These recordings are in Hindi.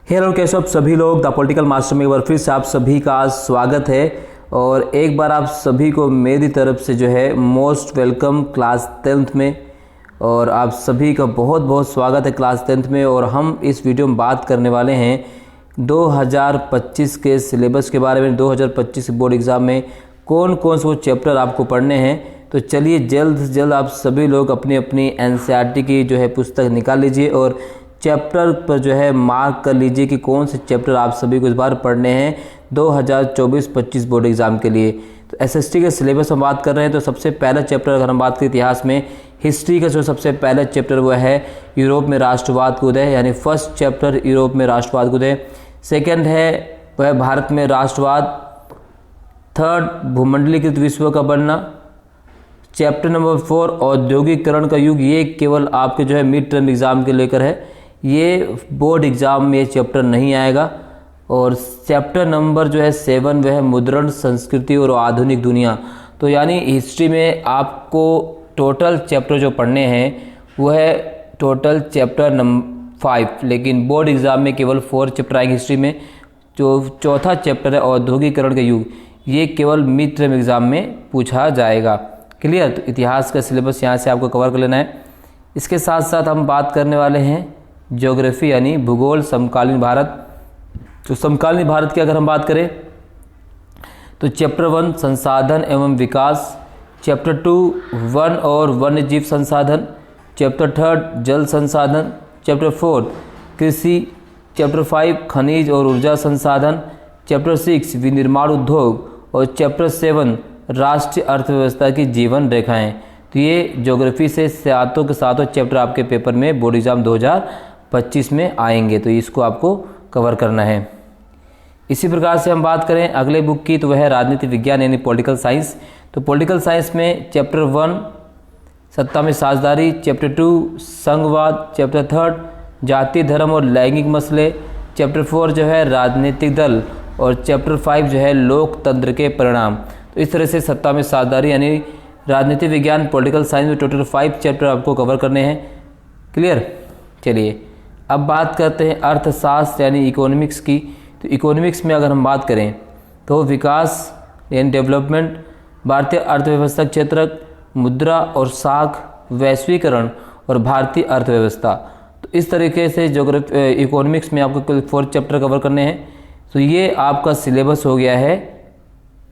हेलो, कैसे आप सभी लोग। द पॉलिटिकल मास्टर में एक बार फिर से आप सभी का स्वागत है। और एक बार आप सभी को मेरी तरफ से जो है मोस्ट वेलकम क्लास 10th में। और आप सभी का बहुत बहुत स्वागत है क्लास 10th में। और हम इस वीडियो में बात करने वाले हैं 2025 के सिलेबस के बारे में। 2025 बोर्ड एग्ज़ाम में कौन कौन से वो चैप्टर आपको पढ़ने हैं। तो चलिए जल्द से जल्द आप सभी लोग अपनी अपनी एनसीईआरटी की जो है पुस्तक निकाल लीजिए और चैप्टर पर जो है मार्क कर लीजिए कि कौन से चैप्टर आप सभी को इस बार पढ़ने हैं 2024-25 बोर्ड एग्ज़ाम के लिए। तो एसएसटी के सिलेबस में बात कर रहे हैं तो सबसे पहला चैप्टर अगर हम बात करें इतिहास में, हिस्ट्री का जो सबसे पहला चैप्टर वो है यूरोप में राष्ट्रवाद का उदय, यानी फर्स्ट चैप्टर यूरोप में राष्ट्रवाद का उदय। सेकेंड है वह भारत में राष्ट्रवाद। थर्ड भूमंडलीकृत विश्व का बनना। चैप्टर नंबर 4 औद्योगिकरण का युग, ये केवल आपके जो है मिड टर्म एग्ज़ाम के लेकर है, ये बोर्ड एग्ज़ाम में ये चैप्टर नहीं आएगा। और चैप्टर नंबर जो है 7 वह है मुद्रण संस्कृति और आधुनिक दुनिया। तो यानी हिस्ट्री में आपको टोटल चैप्टर जो पढ़ने हैं वह है टोटल चैप्टर नंबर 5, लेकिन बोर्ड एग्ज़ाम में केवल 4 चैप्टर आएंगे हिस्ट्री में। जो चौथा चैप्टर है औद्योगिकरण का युग, ये केवल मिड टर्म एग्ज़ाम में पूछा जाएगा। क्लियर। तो इतिहास का सिलेबस यहाँ से आपको कवर कर लेना है। इसके साथ साथ हम बात करने वाले हैं ज्योग्राफी यानी भूगोल, समकालीन भारत। तो समकालीन भारत की अगर हम बात करें तो चैप्टर 1 संसाधन एवं विकास, चैप्टर 2 वन और वन्य जीव संसाधन, चैप्टर 3 जल संसाधन, चैप्टर 4 कृषि, चैप्टर 5 खनिज और ऊर्जा संसाधन, चैप्टर 6 विनिर्माण उद्योग और चैप्टर 7 राष्ट्रीय अर्थव्यवस्था की जीवन रेखाएं। तो ये ज्योग्राफी से सातों के सातों चैप्टर आपके पेपर में बोर्ड एग्ज़ाम 2025 में आएंगे, तो इसको आपको कवर करना है। इसी प्रकार से हम बात करें अगले बुक की, तो वह है राजनीति विज्ञान यानी पॉलिटिकल साइंस। तो पॉलिटिकल साइंस में चैप्टर 1 सत्ता में साझेदारी, चैप्टर 2 संघवाद, चैप्टर 3 जाति धर्म और लैंगिक मसले, चैप्टर 4 जो है राजनीतिक दल और चैप्टर 5 जो है लोकतंत्र के परिणाम। तो इस तरह से सत्ता में साझेदारी यानी राजनीति विज्ञान पॉलिटिकल साइंस में टोटल 5 चैप्टर आपको कवर करने हैं। क्लियर। चलिए अब बात करते हैं अर्थशास्त्र यानी इकोनॉमिक्स की। तो इकोनॉमिक्स में अगर हम बात करें तो विकास यानी डेवलपमेंट, भारतीय अर्थव्यवस्था क्षेत्र, मुद्रा और साख, वैश्वीकरण और भारतीय अर्थव्यवस्था। तो इस तरीके से इकोनॉमिक्स में आपको कुल 4 चैप्टर कवर करने हैं। तो ये आपका सिलेबस हो गया है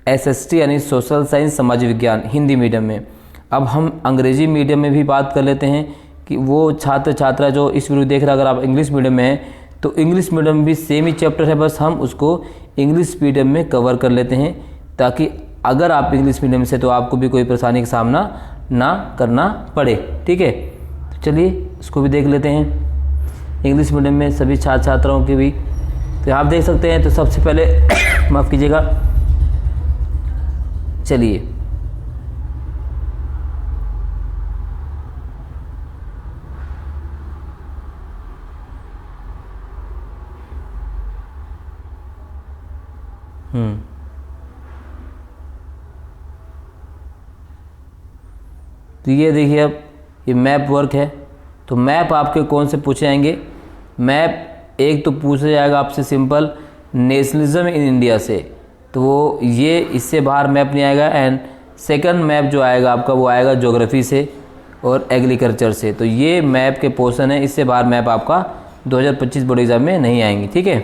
एसएसटी यानी सोशल साइंस समाज विज्ञान हिंदी मीडियम में। अब हम अंग्रेजी मीडियम में भी बात कर लेते हैं कि वो छात्र छात्रा जो इस वीडियो देख रहा है, अगर आप इंग्लिश मीडियम में हैं तो इंग्लिश मीडियम में भी सेम ही चैप्टर है, बस हम उसको इंग्लिश मीडियम में कवर कर लेते हैं ताकि अगर आप इंग्लिश मीडियम से तो आपको भी कोई परेशानी का सामना ना करना पड़े। ठीक है, तो चलिए इसको भी देख लेते हैं इंग्लिश मीडियम में सभी छात्र छात्राओं के भी। तो आप देख सकते हैं। तो सबसे पहले माफ़ कीजिएगा, चलिए तो ये देखिए, अब ये मैप वर्क है। तो मैप आपके कौन से पूछे जाएंगे। मैप एक तो पूछा जाएगा आपसे सिंपल नेशनलिज्म इन इंडिया से, तो वो ये इससे बाहर मैप नहीं आएगा। एंड सेकंड मैप जो आएगा आपका वो आएगा ज्योग्राफी से और एग्रीकल्चर से। तो ये मैप के पोर्शन है, इससे बाहर मैप आपका 2025 बोर्ड एग्जाम में नहीं आएंगे। ठीक है।